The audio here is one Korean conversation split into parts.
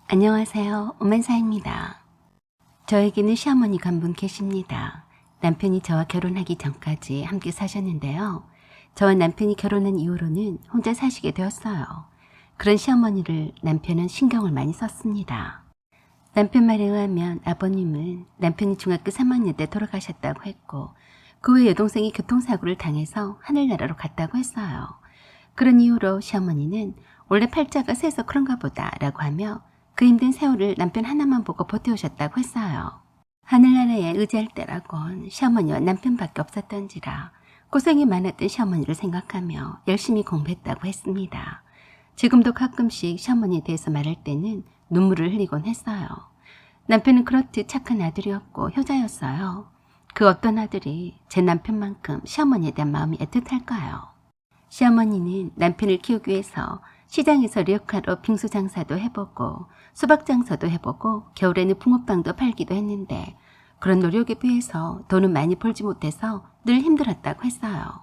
안녕하세요. 오만사입니다. 저에게는 시어머니가 한 분 계십니다. 남편이 저와 결혼하기 전까지 함께 사셨는데요. 저와 남편이 결혼한 이후로는 혼자 사시게 되었어요. 그런 시어머니를 남편은 신경을 많이 썼습니다. 남편 말에 의하면 아버님은 남편이 중학교 3학년 때 돌아가셨다고 했고 그 후에 여동생이 교통사고를 당해서 하늘나라로 갔다고 했어요. 그런 이후로 시어머니는 원래 팔자가 세서 그런가 보다 라고 하며 그 힘든 세월을 남편 하나만 보고 버텨오셨다고 했어요. 하늘나라에 의지할 때라곤 시어머니와 남편밖에 없었던지라 고생이 많았던 시어머니를 생각하며 열심히 공부했다고 했습니다. 지금도 가끔씩 시어머니에 대해서 말할 때는 눈물을 흘리곤 했어요. 남편은 그렇듯 착한 아들이었고 효자였어요. 그 어떤 아들이 제 남편만큼 시어머니에 대한 마음이 애틋할까요? 시어머니는 남편을 키우기 위해서 시장에서 리어카로 빙수 장사도 해보고 수박 장사도 해보고 겨울에는 붕어빵도 팔기도 했는데 그런 노력에 비해서 돈은 많이 벌지 못해서 늘 힘들었다고 했어요.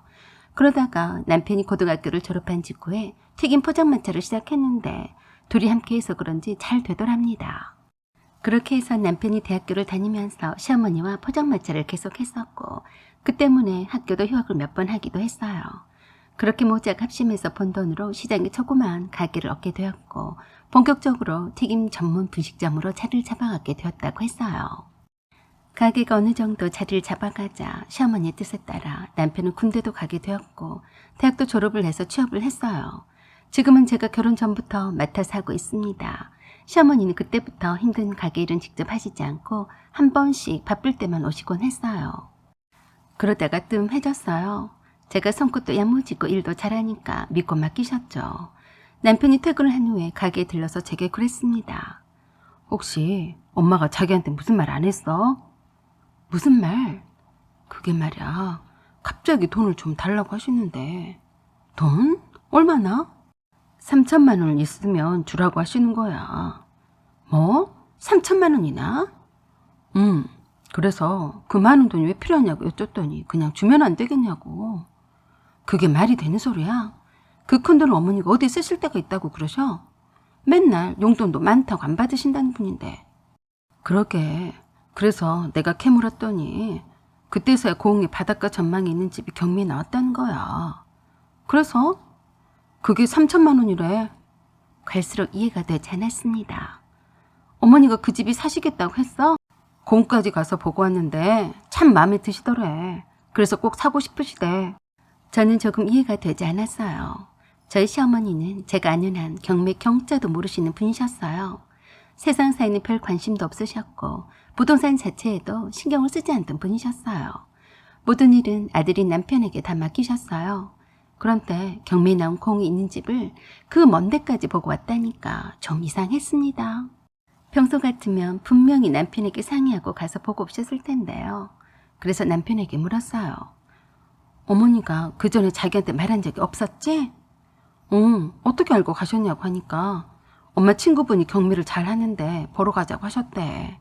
그러다가 남편이 고등학교를 졸업한 직후에 튀김 포장마차를 시작했는데 둘이 함께해서 그런지 잘 되더랍니다. 그렇게 해서 남편이 대학교를 다니면서 시어머니와 포장마차를 계속했었고 그 때문에 학교도 휴학을 몇 번 하기도 했어요. 그렇게 모작 합심해서 번 돈으로 시장에 조그마한 가게를 얻게 되었고 본격적으로 튀김 전문 분식점으로 자리를 잡아가게 되었다고 했어요. 가게가 어느 정도 자리를 잡아가자 시어머니의 뜻에 따라 남편은 군대도 가게 되었고 대학도 졸업을 해서 취업을 했어요. 지금은 제가 결혼 전부터 맡아서 하고 있습니다. 시어머니는 그때부터 힘든 가게 일은 직접 하시지 않고 한 번씩 바쁠 때만 오시곤 했어요. 그러다가 뜸해졌어요. 제가 손끝도 야무지고 일도 잘하니까 믿고 맡기셨죠. 남편이 퇴근을 한 후에 가게에 들러서 제게 그랬습니다. 혹시 엄마가 자기한테 무슨 말 안 했어? 무슨 말? 그게 말이야. 갑자기 돈을 좀 달라고 하시는데. 돈? 얼마나? 3천만 원 있으면 주라고 하시는 거야. 뭐? 3천만 원이나? 그래서 그 많은 돈이 왜 필요하냐고 여쭸더니 그냥 주면 안 되겠냐고. 그게 말이 되는 소리야? 그 큰 돈을 어머니가 어디 쓰실 데가 있다고 그러셔? 맨날 용돈도 많다고 안 받으신다는 분인데. 그러게. 그래서 내가 캐물었더니 그때서야 고흥에 바닷가 전망이 있는 집이 경매에 나왔다는 거야. 그래서 그게 3천만 원이래. 갈수록 이해가 되지 않았습니다. 어머니가 그 집이 사시겠다고 했어? 공까지 가서 보고 왔는데 참 마음에 드시더래. 그래서 꼭 사고 싶으시대. 저는 조금 이해가 되지 않았어요. 저희 시어머니는 제가 아는 한 경매 경자도 모르시는 분이셨어요. 세상사에는 별 관심도 없으셨고 부동산 자체에도 신경을 쓰지 않던 분이셨어요. 모든 일은 아들인 남편에게 다 맡기셨어요. 그런데 경매에 나온 공이 있는 집을 그 먼 데까지 보고 왔다니까 좀 이상했습니다. 평소 같으면 분명히 남편에게 상의하고 가서 보고 오셨을 텐데요. 그래서 남편에게 물었어요. 어머니가 그 전에 자기한테 말한 적이 없었지? 응, 어떻게 알고 가셨냐고 하니까 엄마 친구분이 경매를 잘 하는데 보러 가자고 하셨대.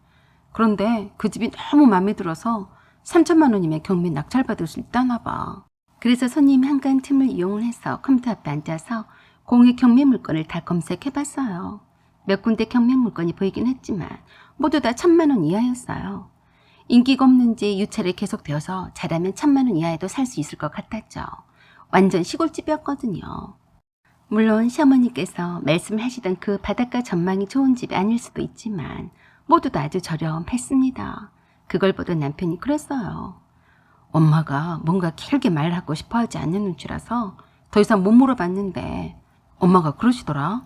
그런데 그 집이 너무 마음에 들어서 3천만 원이면 경매 낙찰받을 수 있다나 봐. 그래서 손님이 한가한 틈을 이용을 해서 컴퓨터 앞에 앉아서 공의 경매 물건을 다 검색해봤어요. 몇 군데 경매 물건이 보이긴 했지만 모두 다 1,000만 원 이하였어요. 인기가 없는지 유찰이 계속되어서 잘하면 1,000만 원 이하에도 살 수 있을 것 같았죠. 완전 시골집이었거든요. 물론 시어머니께서 말씀하시던 그 바닷가 전망이 좋은 집이 아닐 수도 있지만 모두 다 아주 저렴했습니다. 그걸 보던 남편이 그랬어요. 엄마가 뭔가 길게 말하고 싶어 하지 않는 눈치라서 더 이상 못 물어봤는데 엄마가 그러시더라.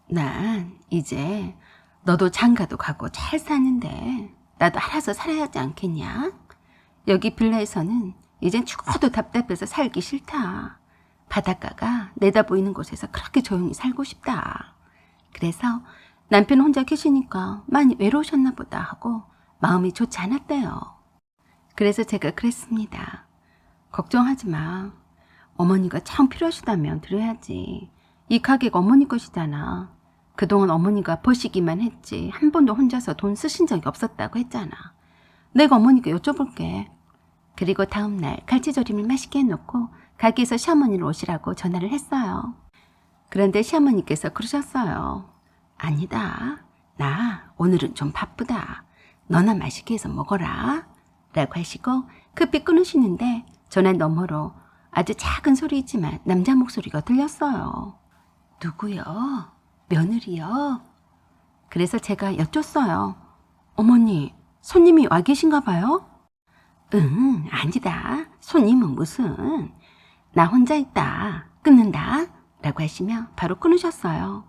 난 이제 너도 장가도 가고 잘 사는데 나도 알아서 살아야 하지 않겠냐? 여기 빌라에서는 이젠 죽어도 답답해서 살기 싫다. 바닷가가 내다보이는 곳에서 그렇게 조용히 살고 싶다. 그래서 남편 혼자 계시니까 많이 외로우셨나 보다 하고 마음이 좋지 않았대요. 그래서 제가 그랬습니다. 걱정하지 마. 어머니가 참 필요하시다면 드려야지. 이 가게가 어머니 것이잖아. 그동안 어머니가 버시기만 했지 한 번도 혼자서 돈 쓰신 적이 없었다고 했잖아. 내가 어머니께 여쭤볼게. 그리고 다음날 갈치조림을 맛있게 해놓고 가게에서 시어머니를 오시라고 전화를 했어요. 그런데 시어머니께서 그러셨어요. 아니다. 나 오늘은 좀 바쁘다. 너나 맛있게 해서 먹어라. 라고 하시고 급히 끊으시는데 전화 너머로 아주 작은 소리이지만 남자 목소리가 들렸어요. 누구요? 며느리요? 그래서 제가 여쭸어요. 어머니, 손님이 와 계신가 봐요? 응, 아니다. 손님은 무슨. 나 혼자 있다. 끊는다. 라고 하시며 바로 끊으셨어요.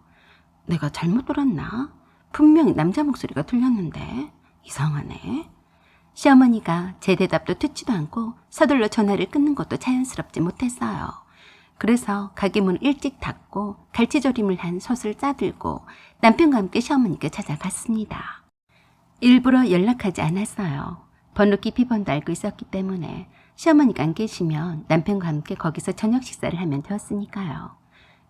내가 잘못 들었나? 분명히 남자 목소리가 들렸는데 이상하네. 시어머니가 제 대답도 듣지도 않고 서둘러 전화를 끊는 것도 자연스럽지 못했어요. 그래서 가게 문을 일찍 닫고 갈치조림을 한 솥을 싸들고 남편과 함께 시어머니께 찾아갔습니다. 일부러 연락하지 않았어요. 번호키 비번도 알고 있었기 때문에 시어머니가 안 계시면 남편과 함께 거기서 저녁 식사를 하면 되었으니까요.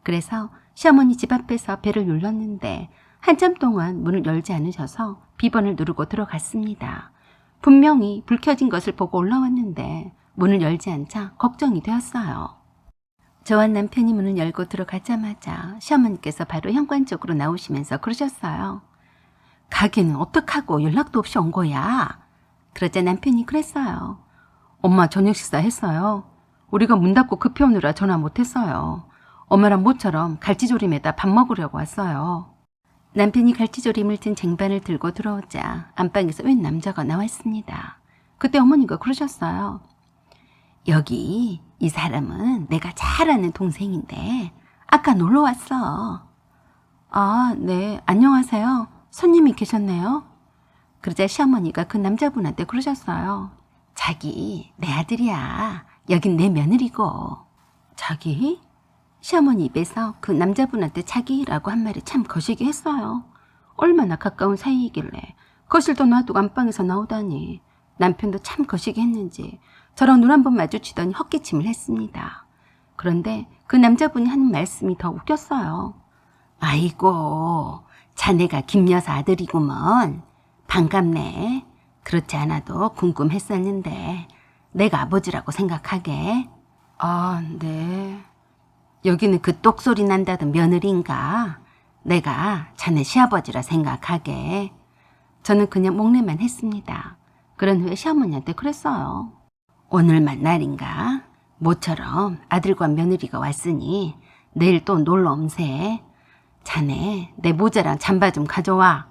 그래서 시어머니 집 앞에서 벨을 눌렀는데 한참 동안 문을 열지 않으셔서 비번을 누르고 들어갔습니다. 분명히 불 켜진 것을 보고 올라왔는데 문을 열지 않자 걱정이 되었어요. 저와 남편이 문을 열고 들어가자마자 시어머니께서 바로 현관 쪽으로 나오시면서 그러셨어요. 가게는 어떡하고 연락도 없이 온 거야? 그러자 남편이 그랬어요. 엄마 저녁 식사 했어요. 우리가 문 닫고 급히 오느라 전화 못했어요. 엄마랑 모처럼 갈치조림에다 밥 먹으려고 왔어요. 남편이 갈치조림을 든 쟁반을 들고 들어오자 안방에서 웬 남자가 나왔습니다. 그때 어머니가 그러셨어요. 여기 이 사람은 내가 잘 아는 동생인데 아까 놀러 왔어. 아, 네. 안녕하세요. 손님이 계셨네요. 그러자 시어머니가 그 남자분한테 그러셨어요. 자기 내 아들이야. 여긴 내 며느리고. 자기? 시어머니 입에서 그 남자분한테 자기라고 한 말이 참 거시기 했어요. 얼마나 가까운 사이이길래 거실도 놔두고 안방에서 나오다니. 남편도 참 거시기 했는지 저랑 눈 한 번 마주치더니 헛기침을 했습니다. 그런데 그 남자분이 하는 말씀이 더 웃겼어요. 아이고, 자네가 김여사 아들이구먼. 반갑네. 그렇지 않아도 궁금했었는데 내가 아버지라고 생각하게. 아, 네. 여기는 그 똑소리 난다던 며느리인가? 내가 자네 시아버지라 생각하게. 저는 그냥 목례만 했습니다. 그런 후에 시어머니한테 그랬어요. 오늘만 날인가? 모처럼 아들과 며느리가 왔으니 내일 또 놀러 옴세. 자네 내 모자랑 잠바 좀 가져와.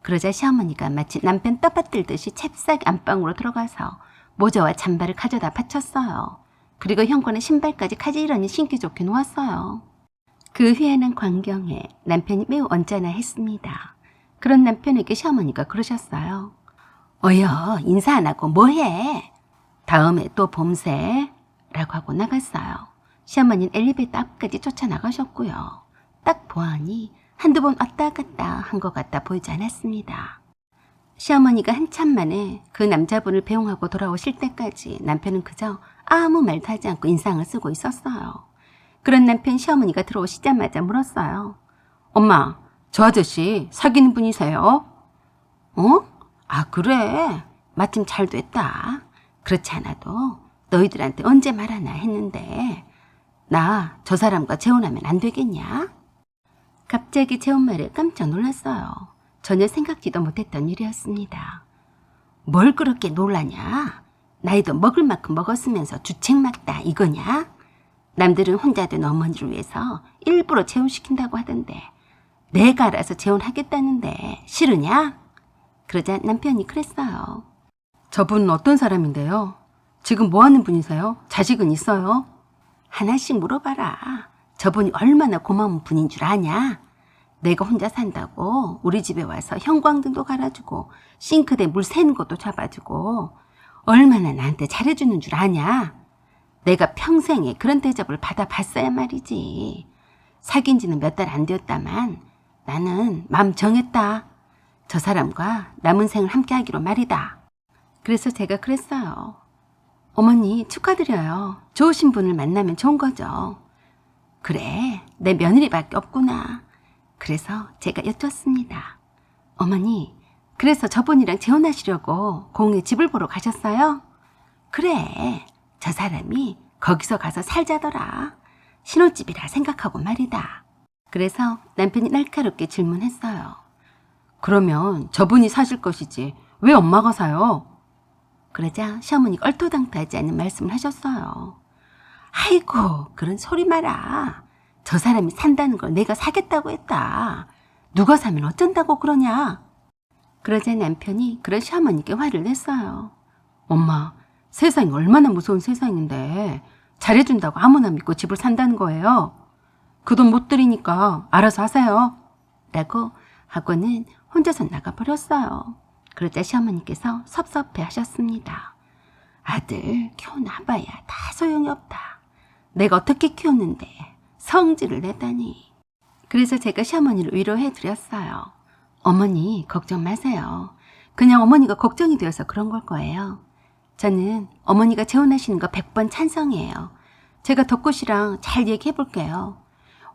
그러자 시어머니가 마치 남편 떠받들듯이 잽싸게 안방으로 들어가서 모자와 잠바를 가져다 바쳤어요. 그리고 현관에 신발까지 가지런히 신기 좋게 놓았어요. 그 희한한 광경에 남편이 매우 언짢아했습니다. 그런 남편에게 시어머니가 그러셨어요. 어여, 인사 안 하고 뭐해? 다음에 또 봄새. 라고 하고 나갔어요. 시어머니는 엘리베이터 앞까지 쫓아나가셨고요. 딱 보아하니 한두 번 왔다 갔다 한 것 같다 보이지 않았습니다. 시어머니가 한참 만에 그 남자분을 배웅하고 돌아오실 때까지 남편은 그저 아무 말도 하지 않고 인상을 쓰고 있었어요. 그런 남편 시어머니가 들어오시자마자 물었어요. 엄마, 저 아저씨 사귀는 분이세요? 어? 아, 그래. 마침 잘 됐다. 그렇지 않아도 너희들한테 언제 말하나 했는데 나 저 사람과 재혼하면 안 되겠냐? 갑자기 재혼 말에 깜짝 놀랐어요. 전혀 생각지도 못했던 일이었습니다. 뭘 그렇게 놀라냐? 나이도 먹을 만큼 먹었으면서 주책맞다 이거냐? 남들은 혼자 된 어머니를 위해서 일부러 재혼시킨다고 하던데 내가 알아서 재혼하겠다는데 싫으냐? 그러자 남편이 그랬어요. 저분은 어떤 사람인데요? 지금 뭐 하는 분이세요? 자식은 있어요? 하나씩 물어봐라. 저분이 얼마나 고마운 분인 줄 아냐? 내가 혼자 산다고 우리 집에 와서 형광등도 갈아주고 싱크대 물 새는 것도 잡아주고 얼마나 나한테 잘해주는 줄 아냐? 내가 평생에 그런 대접을 받아봤어야 말이지. 사귄 지는 몇 달 안 되었다만 나는 마음 정했다. 저 사람과 남은 생을 함께 하기로 말이다. 그래서 제가 그랬어요. 어머니 축하드려요. 좋으신 분을 만나면 좋은 거죠. 그래, 내 며느리밖에 없구나. 그래서 제가 여쭙습니다. 어머니, 그래서 저분이랑 재혼하시려고 공에 집을 보러 가셨어요? 그래, 저 사람이 거기서 가서 살자더라. 신혼집이라 생각하고 말이다. 그래서 남편이 날카롭게 질문했어요. 그러면 저분이 사실 것이지 왜 엄마가 사요? 그러자 시어머니가 얼토당토하지 않는 말씀을 하셨어요. 아이고, 그런 소리 마라. 저 사람이 산다는 걸 내가 사겠다고 했다. 누가 사면 어쩐다고 그러냐? 그러자 남편이 그런 시어머니께 화를 냈어요. 엄마, 세상이 얼마나 무서운 세상인데 잘해준다고 아무나 믿고 집을 산다는 거예요. 그 돈 못 드리니까 알아서 하세요. 라고 하고는 혼자서 나가버렸어요. 그러자 시어머니께서 섭섭해 하셨습니다. 아들 키워놔봐야 다 소용이 없다. 내가 어떻게 키웠는데 성질을 내다니. 그래서 제가 시어머니를 위로해 드렸어요. 어머니 걱정 마세요. 그냥 어머니가 걱정이 되어서 그런 걸 거예요. 저는 어머니가 재혼하시는 거 100번 찬성이에요. 제가 덕구씨랑 잘 얘기해 볼게요.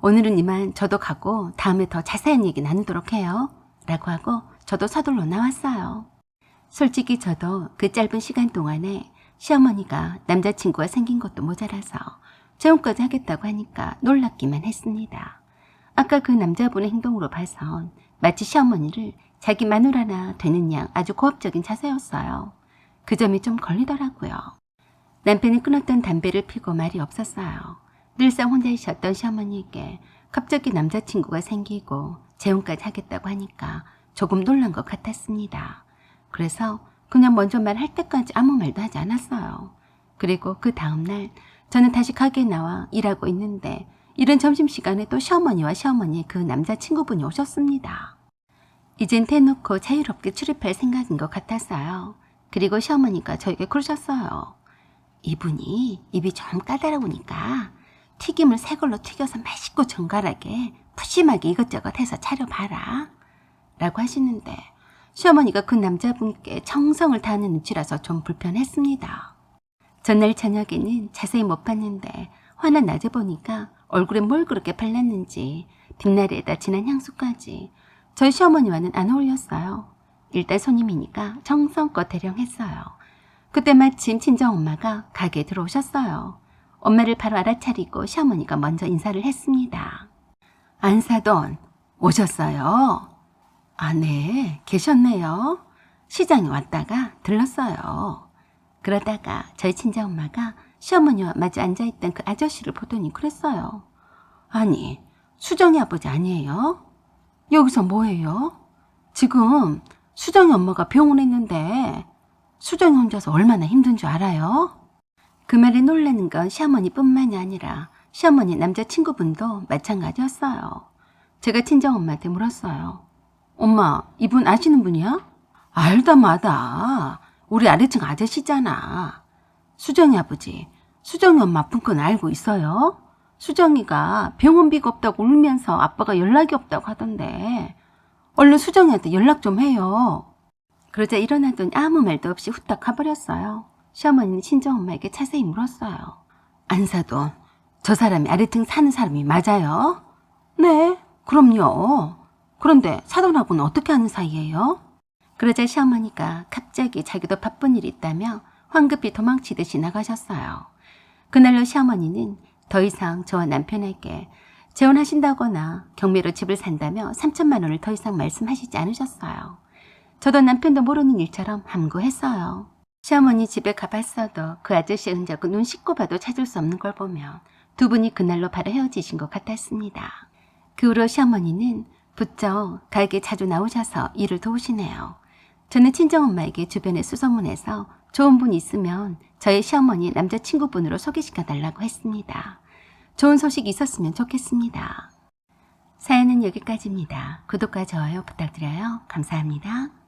오늘은 이만 저도 가고 다음에 더 자세한 얘기 나누도록 해요. 라고 하고 저도 서둘러 나왔어요. 솔직히 저도 그 짧은 시간 동안에 시어머니가 남자친구가 생긴 것도 모자라서 재혼까지 하겠다고 하니까 놀랍기만 했습니다. 아까 그 남자분의 행동으로 봐선 마치 시어머니를 자기 마누라나 되는 양 아주 고압적인 자세였어요. 그 점이 좀 걸리더라고요. 남편이 끊었던 담배를 피고 말이 없었어요. 늘상 혼자 있었던 시어머니에게 갑자기 남자친구가 생기고 재혼까지 하겠다고 하니까 조금 놀란 것 같았습니다. 그래서 그냥 먼저 말할 때까지 아무 말도 하지 않았어요. 그리고 그 다음날 저는 다시 가게에 나와 일하고 있는데 이른 점심시간에 또 시어머니와 시어머니의 그 남자친구분이 오셨습니다. 이젠 대놓고 자유롭게 출입할 생각인 것 같았어요. 그리고 시어머니가 저에게 그러셨어요. 이분이 입이 좀 까다로우니까 튀김을 새 걸로 튀겨서 맛있고 정갈하게 푸짐하게 이것저것 해서 차려봐라. 라고 하시는데 시어머니가 그 남자분께 정성을 다하는 눈치라서 좀 불편했습니다. 전날 저녁에는 자세히 못 봤는데 화난 낮에 보니까 얼굴에 뭘 그렇게 발랐는지 빛나리에다 진한 향수까지 저희 시어머니와는 안 어울렸어요. 일단 손님이니까 정성껏 대령했어요. 그때 마침 친정엄마가 가게에 들어오셨어요. 엄마를 바로 알아차리고 시어머니가 먼저 인사를 했습니다. 안사돈 오셨어요? 아, 네, 계셨네요. 시장에 왔다가 들렀어요. 그러다가 저희 친정엄마가 시어머니와 마주 앉아있던 그 아저씨를 보더니 그랬어요. 아니, 수정이 아버지 아니에요? 여기서 뭐해요? 지금 수정이 엄마가 병원에 있는데 수정이 혼자서 얼마나 힘든 줄 알아요? 그 말에 놀라는 건 시어머니뿐만이 아니라 시어머니 남자친구분도 마찬가지였어요. 제가 친정엄마한테 물었어요. 엄마, 이분 아시는 분이야? 알다 마다. 우리 아래층 아저씨잖아. 수정이 아버지, 수정이 엄마 아픈 건 알고 있어요? 수정이가 병원비가 없다고 울면서 아빠가 연락이 없다고 하던데 얼른 수정이한테 연락 좀 해요. 그러자 일어나더니 아무 말도 없이 후딱 가버렸어요. 시어머니는 친정엄마에게 자세히 물었어요. 안사돈, 저 사람이 아래층 사는 사람이 맞아요? 네, 그럼요. 그런데 사돈하고는 어떻게 하는 사이예요? 그러자 시어머니가 갑자기 자기도 바쁜 일이 있다며 황급히 도망치듯이 나가셨어요. 그날로 시어머니는 더 이상 저와 남편에게 재혼하신다거나 경매로 집을 산다며 3천만 원을 더 이상 말씀하시지 않으셨어요. 저도 남편도 모르는 일처럼 함구했어요. 시어머니 집에 가봤어도 그 아저씨의 흔적은 눈 씻고 봐도 찾을 수 없는 걸 보면 두 분이 그날로 바로 헤어지신 것 같았습니다. 그 후로 시어머니는 부쩍 가게에 자주 나오셔서 일을 도우시네요. 저는 친정엄마에게 주변에 수소문해서 좋은 분 있으면 저희 시어머니 남자친구분으로 소개시켜달라고 했습니다. 좋은 소식 있었으면 좋겠습니다. 사연은 여기까지입니다. 구독과 좋아요 부탁드려요. 감사합니다.